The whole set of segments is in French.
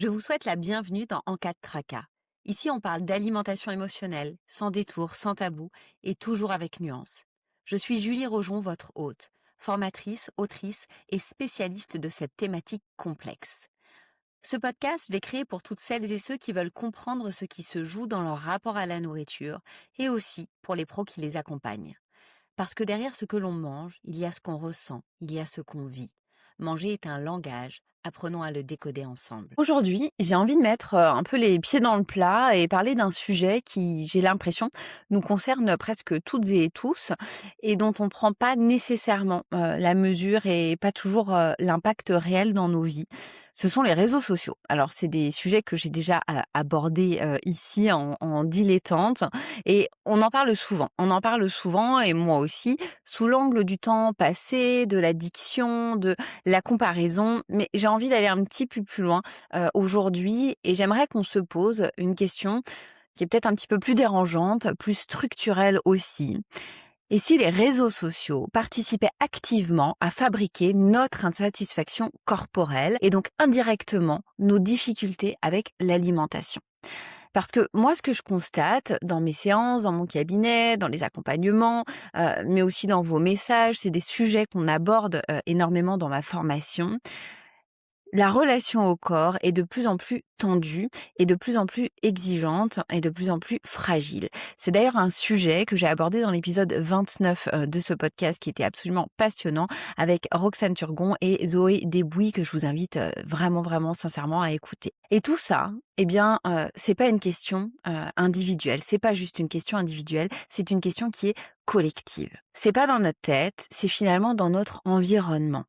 Je vous souhaite la bienvenue dans En cas de tracas. Ici, on parle d'alimentation émotionnelle, sans détour, sans tabou et toujours avec nuance. Je suis Julie Rojon, votre hôte, formatrice, autrice et spécialiste de cette thématique complexe. Ce podcast, je l'ai créé pour toutes celles et ceux qui veulent comprendre ce qui se joue dans leur rapport à la nourriture et aussi pour les pros qui les accompagnent. Parce que derrière ce que l'on mange, il y a ce qu'on ressent, il y a ce qu'on vit. Manger est un langage, apprenons à le décoder ensemble. Aujourd'hui, j'ai envie de mettre un peu les pieds dans le plat et parler d'un sujet qui, j'ai l'impression, nous concerne presque toutes et tous et dont on ne prend pas nécessairement la mesure et pas toujours l'impact réel dans nos vies. Ce sont les réseaux sociaux. Alors, c'est des sujets que j'ai déjà abordés ici en dilettante et on en parle souvent. On en parle souvent et moi aussi, sous l'angle du temps passé, de l'addiction, de la comparaison. Mais j'ai envie d'aller un petit peu plus loin aujourd'hui et j'aimerais qu'on se pose une question qui est peut-être un petit peu plus dérangeante, plus structurelle aussi. Et si les réseaux sociaux participaient activement à fabriquer notre insatisfaction corporelle et donc indirectement nos difficultés avec l'alimentation? Parce que moi, ce que je constate dans mes séances, dans mon cabinet, dans les accompagnements, mais aussi dans vos messages, c'est des sujets qu'on aborde énormément dans ma formation. La relation au corps est de plus en plus tendue et de plus en plus exigeante et de plus en plus fragile. C'est d'ailleurs un sujet que j'ai abordé dans l'épisode 29 de ce podcast qui était absolument passionnant avec Roxane Turgon et Zoé Desbouis que je vous invite vraiment, vraiment sincèrement à écouter. Et tout ça, eh bien, c'est pas une question individuelle. C'est pas juste une question individuelle. C'est une question qui est collective. C'est pas dans notre tête, c'est finalement dans notre environnement.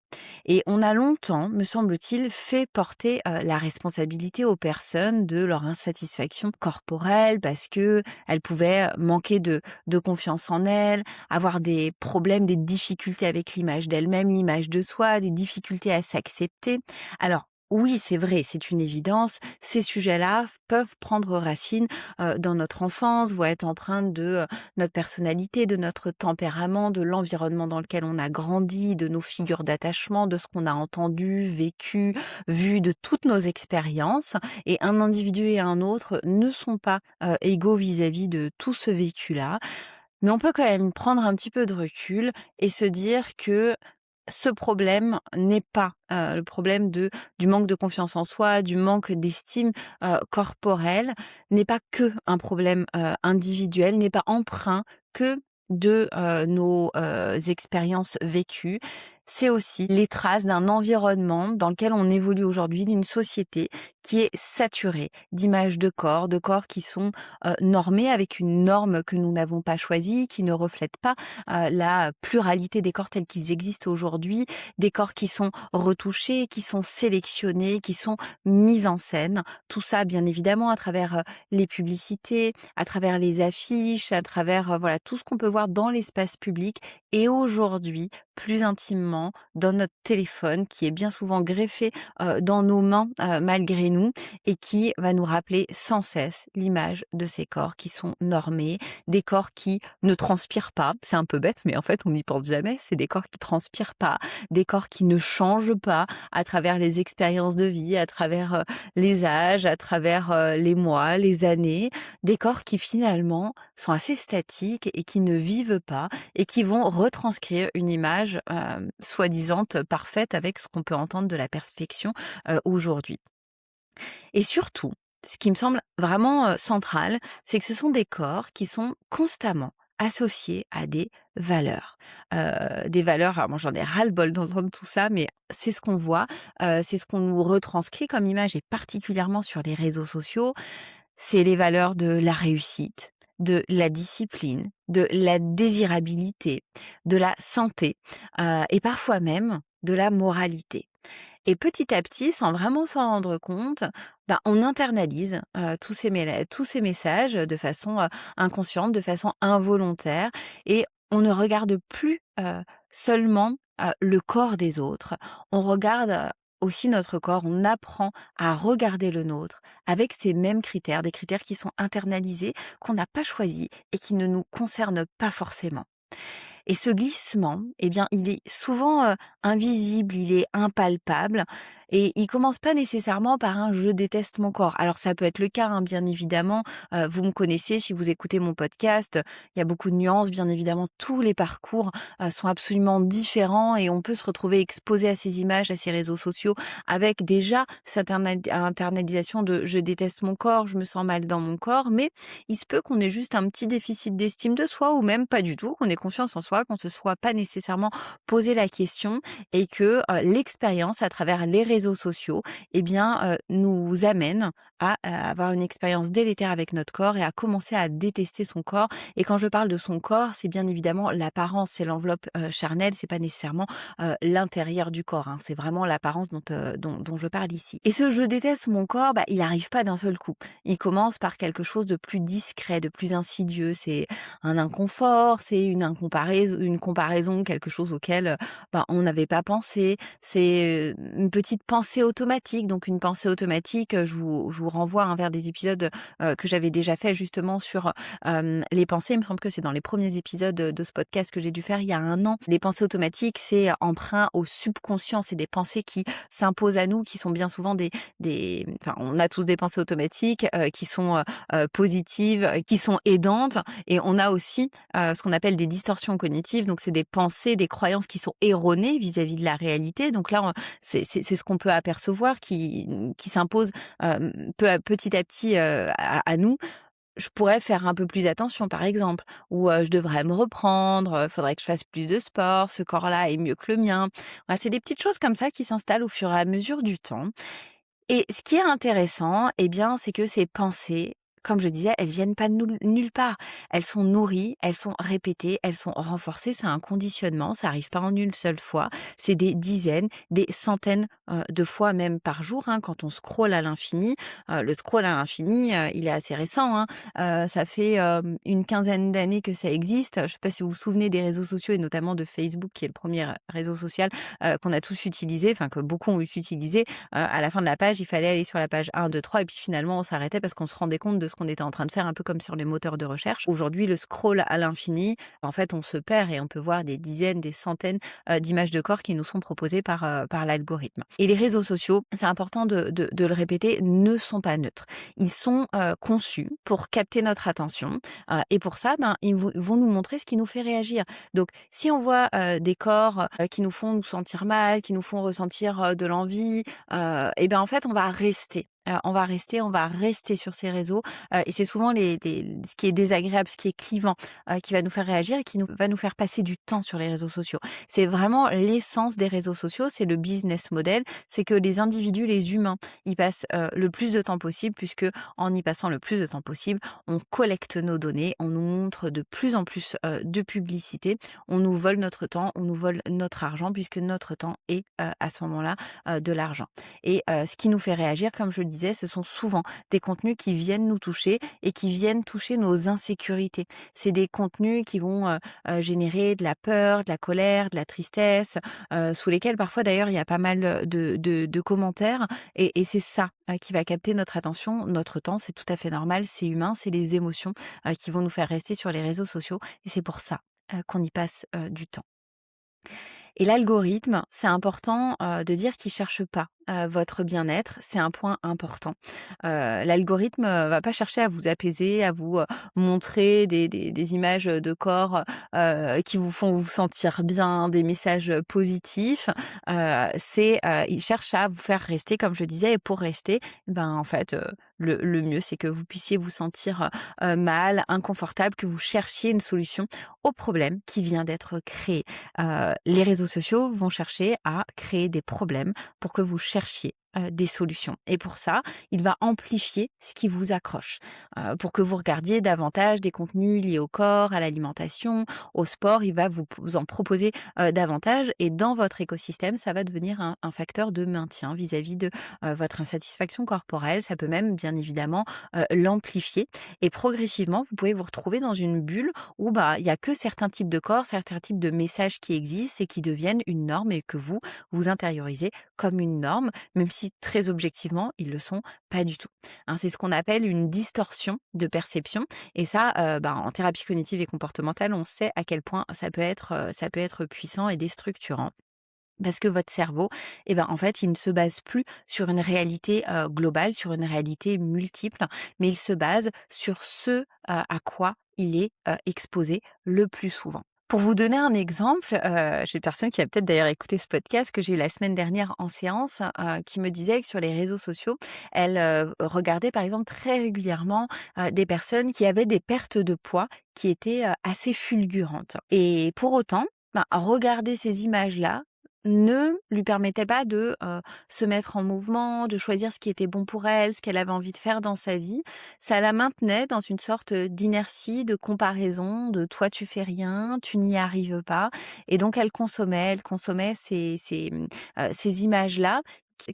Et on a longtemps, me semble-t-il, fait porter la responsabilité aux personnes de leur insatisfaction corporelle parce que elles pouvaient manquer de confiance en elles, avoir des problèmes, des difficultés avec l'image d'elles-mêmes, l'image de soi, des difficultés à s'accepter. Alors, oui, c'est vrai, c'est une évidence. Ces sujets-là peuvent prendre racine dans notre enfance, vont être empreintes de notre personnalité, de notre tempérament, de l'environnement dans lequel on a grandi, de nos figures d'attachement, de ce qu'on a entendu, vécu, vu, de toutes nos expériences. Et un individu et un autre ne sont pas égaux vis-à-vis de tout ce vécu-là. Mais on peut quand même prendre un petit peu de recul et se dire que ce problème n'est pas le problème du manque de confiance en soi, du manque d'estime corporelle, n'est pas que un problème individuel, n'est pas empreint que de nos expériences vécues. C'est aussi les traces d'un environnement dans lequel on évolue aujourd'hui, d'une société qui est saturée d'images de corps qui sont normés avec une norme que nous n'avons pas choisie, qui ne reflète pas la pluralité des corps tels qu'ils existent aujourd'hui, des corps qui sont retouchés, qui sont sélectionnés, qui sont mis en scène. Tout ça, bien évidemment, à travers les publicités, à travers les affiches, à travers voilà tout ce qu'on peut voir dans l'espace public et aujourd'hui, plus intimement, dans notre téléphone qui est bien souvent greffé dans nos mains malgré nous et qui va nous rappeler sans cesse l'image de ces corps qui sont normés, des corps qui ne transpirent pas. C'est un peu bête, mais en fait, on n'y pense jamais. C'est des corps qui transpirent pas, des corps qui ne changent pas à travers les expériences de vie, à travers les âges, à travers les mois, les années. Des corps qui finalement sont assez statiques et qui ne vivent pas et qui vont retranscrire une image soi-disant parfaite avec ce qu'on peut entendre de la perfection aujourd'hui. Et surtout, ce qui me semble vraiment central, c'est que ce sont des corps qui sont constamment associés à des valeurs. Des valeurs, alors moi j'en ai ras-le-bol d'entendre tout ça, mais c'est ce qu'on voit, c'est ce qu'on nous retranscrit comme image et particulièrement sur les réseaux sociaux. C'est les valeurs de la réussite, de la discipline, de la désirabilité, de la santé et parfois même de la moralité. Et petit à petit, sans vraiment s'en rendre compte, ben, on internalise tous ces messages de façon inconsciente, de façon involontaire, et on ne regarde plus seulement le corps des autres. On regarde aussi notre corps, on apprend à regarder le nôtre avec ces mêmes critères, des critères qui sont internalisés, qu'on n'a pas choisis et qui ne nous concernent pas forcément. Et ce glissement, eh bien, il est souvent invisible, il est impalpable Et il commence pas nécessairement par un «je déteste mon corps». Alors ça peut être le cas, hein, bien évidemment, vous me connaissez, si vous écoutez mon podcast, il y a beaucoup de nuances, bien évidemment, tous les parcours, sont absolument différents et on peut se retrouver exposé à ces images, à ces réseaux sociaux avec déjà cette internalisation de «je déteste mon corps, je me sens mal dans mon corps», mais il se peut qu'on ait juste un petit déficit d'estime de soi ou même pas du tout, qu'on ait confiance en soi, qu'on se soit pas nécessairement posé la question et que, l'expérience à travers les réseaux sociaux eh bien, nous amène à, avoir une expérience délétère avec notre corps et à commencer à détester son corps. Et quand je parle de son corps, c'est bien évidemment l'apparence, c'est l'enveloppe, charnelle, c'est pas nécessairement, l'intérieur du corps, hein. C'est vraiment l'apparence dont je parle ici. Et ce «je déteste mon corps», bah, il arrive pas d'un seul coup. Il commence par quelque chose de plus discret, de plus insidieux. C'est un inconfort, c'est une comparaison, quelque chose auquel, bah, on n'avait pas pensé. C'est, une petite pensée automatique. Donc une pensée automatique, je vous renvoie, hein, vers des épisodes, que j'avais déjà fait justement sur, les pensées. Il me semble que c'est dans les premiers épisodes, de ce podcast que j'ai dû faire il y a 1 an. Les pensées automatiques, c'est emprunt au subconscient. C'est des pensées qui s'imposent à nous, qui sont bien souvent enfin, on a tous des pensées automatiques, qui sont, positives, qui sont aidantes et on a aussi, ce qu'on appelle des distorsions cognitives. Donc c'est des pensées, des croyances qui sont erronées vis-à-vis de la réalité. Donc là, c'est ce qu'on peut apercevoir qui s'impose, petit à petit, à nous. Je pourrais faire un peu plus attention, par exemple, ou je devrais me reprendre, faudrait que je fasse plus de sport, ce corps-là est mieux que le mien. Voilà, c'est des petites choses comme ça qui s'installent au fur et à mesure du temps. Et ce qui est intéressant, eh bien, c'est que ces pensées, comme je disais, elles viennent pas de nulle part. Elles sont nourries, elles sont répétées, elles sont renforcées. C'est un conditionnement, ça arrive pas en une seule fois. C'est des dizaines, des centaines de fois même par jour, hein, quand on scrolle à l'infini. Le scroll à l'infini, il est assez récent, hein. Ça fait une quinzaine d'années que ça existe. Je sais pas si vous vous souvenez des réseaux sociaux et notamment de Facebook, qui est le premier réseau social qu'on a tous utilisé, enfin que beaucoup ont utilisé. À la fin de la page, il fallait aller sur la page 1, 2, 3 et puis finalement on s'arrêtait parce qu'on se rendait compte de ce qu'on était en train de faire, un peu comme sur les moteurs de recherche. Aujourd'hui, le scroll à l'infini, en fait, on se perd et on peut voir des dizaines, des centaines, d'images de corps qui nous sont proposées par l'algorithme. Et les réseaux sociaux, c'est important de le répéter, ne sont pas neutres. Ils sont, conçus pour capter notre attention, et pour ça, ben, vont nous montrer ce qui nous fait réagir. Donc si on voit, des corps, qui nous font nous sentir mal, qui nous font ressentir, de l'envie, et ben, en fait, on va rester sur ces réseaux, et c'est souvent les ce qui est désagréable, ce qui est clivant, qui va nous faire réagir et qui va nous faire passer du temps sur les réseaux sociaux. C'est vraiment l'essence des réseaux sociaux, c'est le business model, c'est que les individus, les humains, y passent, le plus de temps possible puisque en y passant le plus de temps possible, on collecte nos données, on nous montre de plus en plus, de publicité, on nous vole notre temps, on nous vole notre argent puisque notre temps est, à ce moment-là, de l'argent. Et ce qui nous fait réagir, comme je le disais, ce sont souvent des contenus qui viennent nous toucher et qui viennent toucher nos insécurités. C'est des contenus qui vont, générer de la peur, de la colère, de la tristesse, sous lesquels parfois d'ailleurs il y a pas mal, de commentaires et c'est ça, qui va capter notre attention, notre temps. C'est tout à fait normal, c'est humain, c'est les émotions, qui vont nous faire rester sur les réseaux sociaux et c'est pour ça, qu'on y passe, du temps. Et l'algorithme, c'est important, de dire qu'il cherche pas, votre bien-être, c'est un point important. L'algorithme, va pas chercher à vous apaiser, à vous, montrer des images, de corps, qui vous font vous sentir bien, des messages, positifs. Il cherche à vous faire rester, comme je disais et pour rester, ben, en fait, le mieux, c'est que vous puissiez vous sentir, mal, inconfortable, que vous cherchiez une solution au problème qui vient d'être créé. Les réseaux sociaux vont chercher à créer des problèmes pour que vous cherchiez, des solutions et pour ça, il va amplifier ce qui vous accroche, pour que vous regardiez davantage des contenus liés au corps, à l'alimentation, au sport. Il va vous en proposer, davantage et dans votre écosystème, ça va devenir un facteur de maintien vis-à-vis de, votre insatisfaction corporelle. Ça peut même, bien évidemment, l'amplifier et progressivement, vous pouvez vous retrouver dans une bulle où, bah, il y a que certains types de corps, certains types de messages qui existent et qui deviennent une norme et que vous intériorisez comme une norme, même si très objectivement, ils le sont pas du tout. Hein, c'est ce qu'on appelle une distorsion de perception et ça, bah, en thérapie cognitive et comportementale, on sait à quel point ça peut être puissant et déstructurant. Parce que votre cerveau, en fait, il ne se base plus sur une réalité, globale, sur une réalité multiple, mais il se base sur ce, à quoi il est, exposé le plus souvent. Pour vous donner un exemple, j'ai une personne qui a peut-être d'ailleurs écouté ce podcast que j'ai eu la semaine dernière en séance, qui me disait que sur les réseaux sociaux, elle, regardait par exemple très régulièrement, des personnes qui avaient des pertes de poids qui étaient, assez fulgurantes et pour autant, regarder ces images-là ne lui permettait pas de, se mettre en mouvement, de choisir ce qui était bon pour elle, ce qu'elle avait envie de faire dans sa vie. Ça la maintenait dans une sorte, d'inertie, de comparaison, de «toi tu fais rien, tu n'y arrives pas» et donc elle consommait ces images-là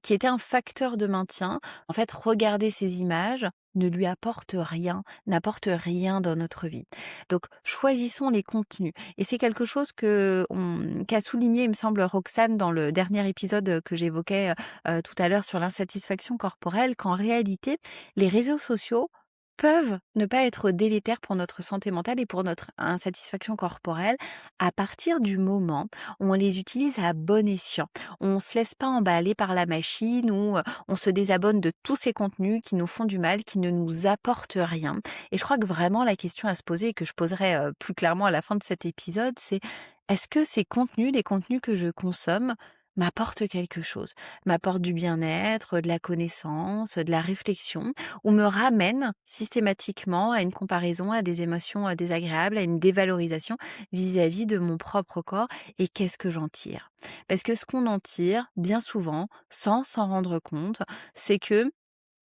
qui étaient un facteur de maintien. En fait, regarder ces images ne lui apporte rien, n'apporte rien dans notre vie. Donc choisissons les contenus et c'est quelque chose qu'a souligné, il me semble, Roxane dans le dernier épisode, que j'évoquais, tout à l'heure sur l'insatisfaction corporelle, qu'en réalité, les réseaux sociaux peuvent ne pas être délétères pour notre santé mentale et pour notre insatisfaction corporelle à partir du moment où on les utilise à bon escient. On se laisse pas emballer par la machine ou, on se désabonne de tous ces contenus qui nous font du mal, qui ne nous apportent rien et je crois que vraiment la question à se poser et que je poserai, plus clairement à la fin de cet épisode, c'est: est-ce que ces contenus, les contenus que je consomme, m'apportent quelque chose? M'apportent du bien-être, de la connaissance, de la réflexion ou me ramènent systématiquement à une comparaison, à des émotions, désagréables, à une dévalorisation vis-à-vis de mon propre corps et qu'est-ce que j'en tire? Parce que ce qu'on en tire, bien souvent, sans s'en rendre compte, c'est que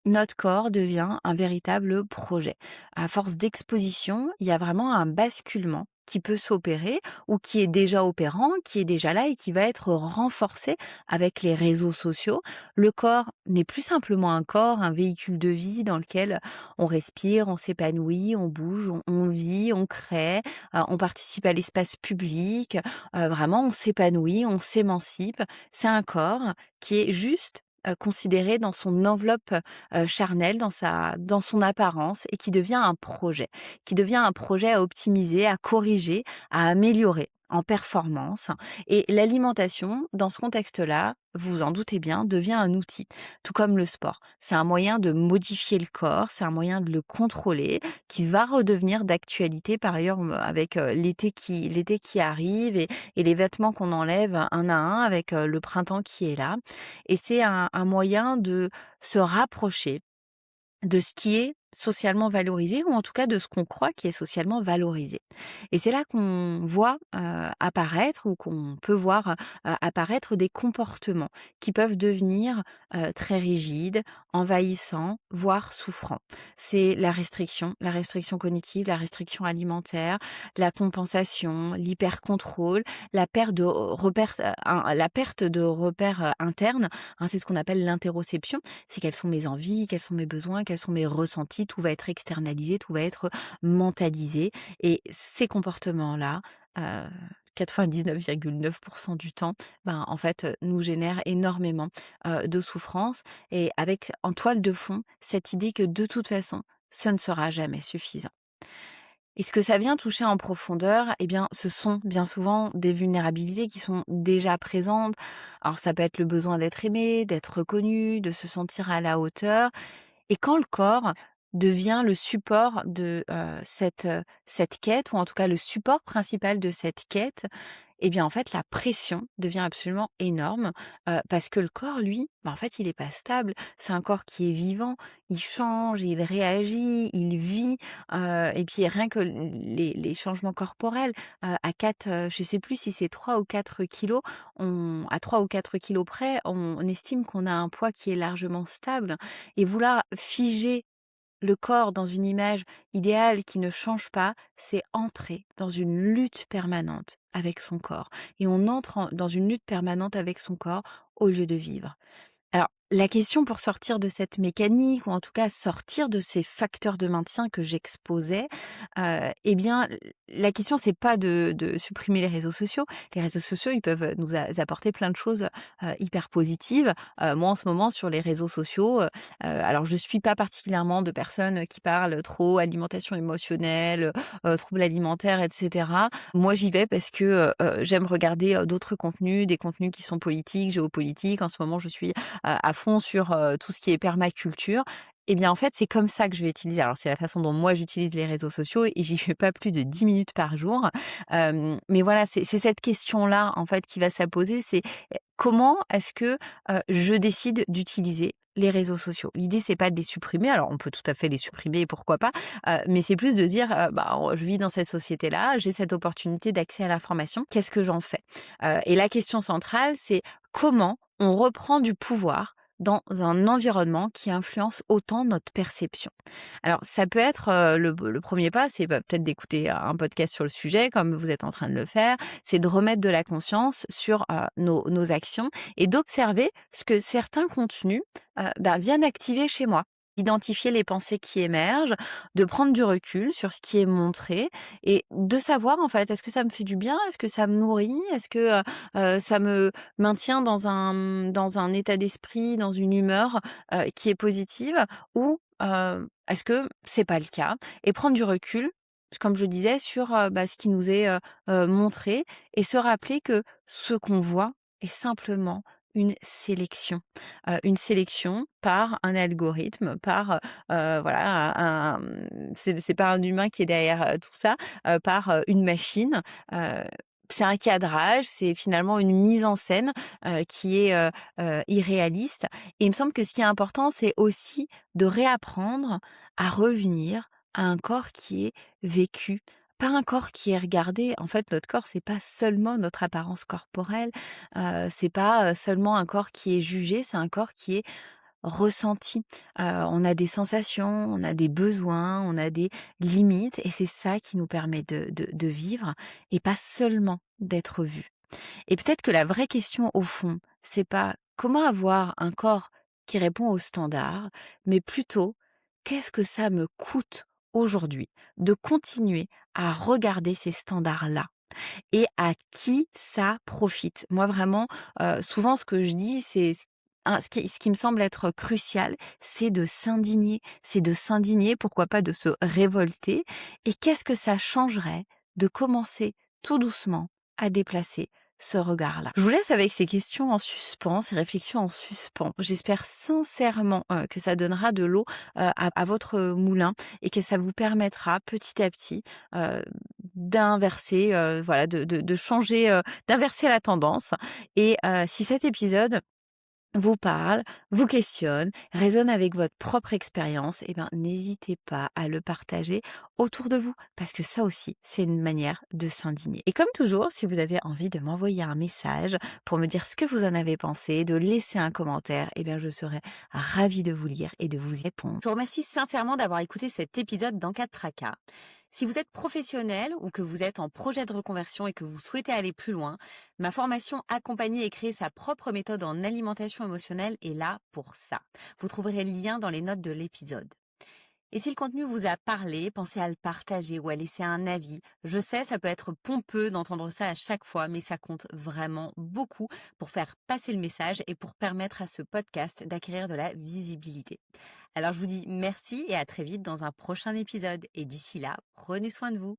notre corps devient un véritable projet. À force d'exposition, il y a vraiment un basculement qui peut s'opérer ou qui est déjà opérant, qui est déjà là et qui va être renforcé avec les réseaux sociaux. Le corps n'est plus simplement un corps, un véhicule de vie dans lequel on respire, on s'épanouit, on bouge, on vit, on crée, on participe à l'espace public, vraiment on s'épanouit, on s'émancipe. C'est un corps qui est juste considéré dans son enveloppe charnel dans son apparence et qui devient un projet à optimiser, à corriger, à améliorer en performance et l'alimentation, dans ce contexte-là, vous vous en doutez bien, devient un outil, tout comme le sport. C'est un moyen de modifier le corps, c'est un moyen de le contrôler, qui va redevenir d'actualité par ailleurs, avec, l'été qui arrive et les vêtements qu'on enlève un à un avec, le printemps qui est là et c'est un moyen de se rapprocher de ce qui est socialement valorisé ou en tout cas de ce qu'on croit qui est socialement valorisé. Et c'est là qu'on voit, apparaître ou qu'on peut voir, apparaître des comportements qui peuvent devenir, très rigides, envahissants, voire souffrants. C'est la restriction cognitive, la restriction alimentaire, la compensation, l'hypercontrôle, la perte de repères, internes, hein, c'est ce qu'on appelle l'interoception. C'est quelles sont mes envies, quels sont mes besoins, quels sont mes ressentis, tout va être externalisé, tout va être mentalisé et ces comportements-là, heu, 99,9 du temps, en fait, nous génèrent énormément, de souffrance et avec en toile de fond, cette idée que de toute façon, ce ne sera jamais suffisant. Et ce que ça vient toucher en profondeur, ce sont bien souvent des vulnérabilités qui sont déjà présentes. Alors ça peut être le besoin d'être aimé, d'être reconnu, de se sentir à la hauteur et quand le corps devient le support de, cette quête ou en tout cas le support principal de cette quête, en fait, la pression devient absolument énorme, parce que le corps, lui, en fait, il est pas stable. C'est un corps qui est vivant, il change, il réagit, il vit, et puis rien que les changements corporels, à 4, je sais plus si c'est 3 ou 4 kilos, on à 3 ou 4 kilos près, on estime qu'on a un poids qui est largement stable et vouloir figer le corps dans une image idéale qui ne change pas, c'est entrer dans une lutte permanente avec son corps et on entre dans une lutte permanente avec son corps au lieu de vivre. Alors La question pour sortir de cette mécanique ou en tout cas sortir de ces facteurs de maintien que j'exposais, eh bien, la question c'est pas de supprimer les réseaux sociaux. Les réseaux sociaux, ils peuvent nous apporter plein de choses, hyper positives. Moi, en ce moment, sur les réseaux sociaux, alors je suis pas particulièrement de personnes qui parlent trop alimentation émotionnelle, troubles alimentaires et cetera. Moi, j'y vais parce que, j'aime regarder, d'autres contenus, des contenus qui sont politiques, géopolitiques. En ce moment, je suis à fond sur, tout ce qui est permaculture. Et bien, en fait, c'est comme ça que je vais utiliser. Alors, c'est la façon dont moi j'utilise les réseaux sociaux et j'y fais pas plus de 10 minutes par jour. Mais voilà, c'est cette question-là, en fait, qui va s'apposer, c'est, comment est-ce que, je décide d'utiliser les réseaux sociaux? L'idée, c'est pas de les supprimer. Alors, on peut tout à fait les supprimer, pourquoi pas, mais c'est plus de dire, bah, je vis dans cette société-là, j'ai cette opportunité d'accès à l'information, qu'est-ce que j'en fais? Et la question centrale, c'est comment on reprend du pouvoir dans un environnement qui influence autant notre perception. Alors ça peut être, le 1 pas, c'est, bah, peut-être d'écouter un podcast sur le sujet comme vous êtes en train de le faire. C'est de remettre de la conscience sur, nos actions et d'observer ce que certains contenus, bah, viennent activer chez moi. D'identifier les pensées qui émergent, de prendre du recul sur ce qui est montré et de savoir, en fait, est-ce que ça me fait du bien? Est-ce que ça me nourrit? Est-ce que, ça me maintient dans un état d'esprit, dans une humeur, qui est positive ou, est-ce que c'est pas le cas? Et prendre du recul, comme je disais, sur, bah, ce qui nous est, montré et se rappeler que ce qu'on voit est simplement une sélection par un algorithme, par, voilà, c'est pas un humain qui est derrière, tout ça, par, une machine. Heu, c'est un cadrage, c'est finalement une mise en scène, qui est, irréaliste et il me semble que ce qui est important, c'est aussi de réapprendre à revenir à un corps qui est vécu, pas un corps qui est regardé. En fait, notre corps, c'est pas seulement notre apparence corporelle, c'est pas, seulement un corps qui est jugé, c'est un corps qui est ressenti. On a des sensations, on a des besoins, on a des limites et c'est ça qui nous permet de vivre et pas seulement d'être vu. Et peut-être que la vraie question au fond, c'est pas comment avoir un corps qui répond aux standards, mais plutôt qu'est-ce que ça me coûte aujourd'hui de continuer à regarder ces standards-là et à qui ça profite. Moi vraiment, souvent ce que je dis, c'est ce qui me semble être crucial, c'est de s'indigner, pourquoi pas de se révolter et qu'est-ce que ça changerait de commencer tout doucement à déplacer ce regard-là. Je vous laisse avec ces questions en suspens, ces réflexions en suspens. J'espère sincèrement, que ça donnera de l'eau, à votre moulin et que ça vous permettra petit à petit, heu, d'inverser, voilà, de changer, d'inverser la tendance et si cet épisode vous parle, vous questionne, résonne avec votre propre expérience, eh ben, n'hésitez pas à le partager autour de vous, parce que ça aussi, c'est une manière de s'indigner. Et comme toujours, si vous avez envie de m'envoyer un message pour me dire ce que vous en avez pensé, de laisser un commentaire, eh bien, je serai ravie de vous lire et de vous y répondre. Je vous remercie sincèrement d'avoir écouté cet épisode d'En cas de tracas. Si vous êtes professionnel ou que vous êtes en projet de reconversion et que vous souhaitez aller plus loin, ma formation Accompagner et créer sa propre méthode en alimentation émotionnelle est là pour ça. Vous trouverez le lien dans les notes de l'épisode. Et si le contenu vous a parlé, pensez à le partager ou à laisser un avis. Je sais, ça peut être pompeux d'entendre ça à chaque fois, mais ça compte vraiment beaucoup pour faire passer le message et pour permettre à ce podcast d'acquérir de la visibilité. Alors je vous dis merci et à très vite dans un prochain épisode. Et d'ici là, prenez soin de vous.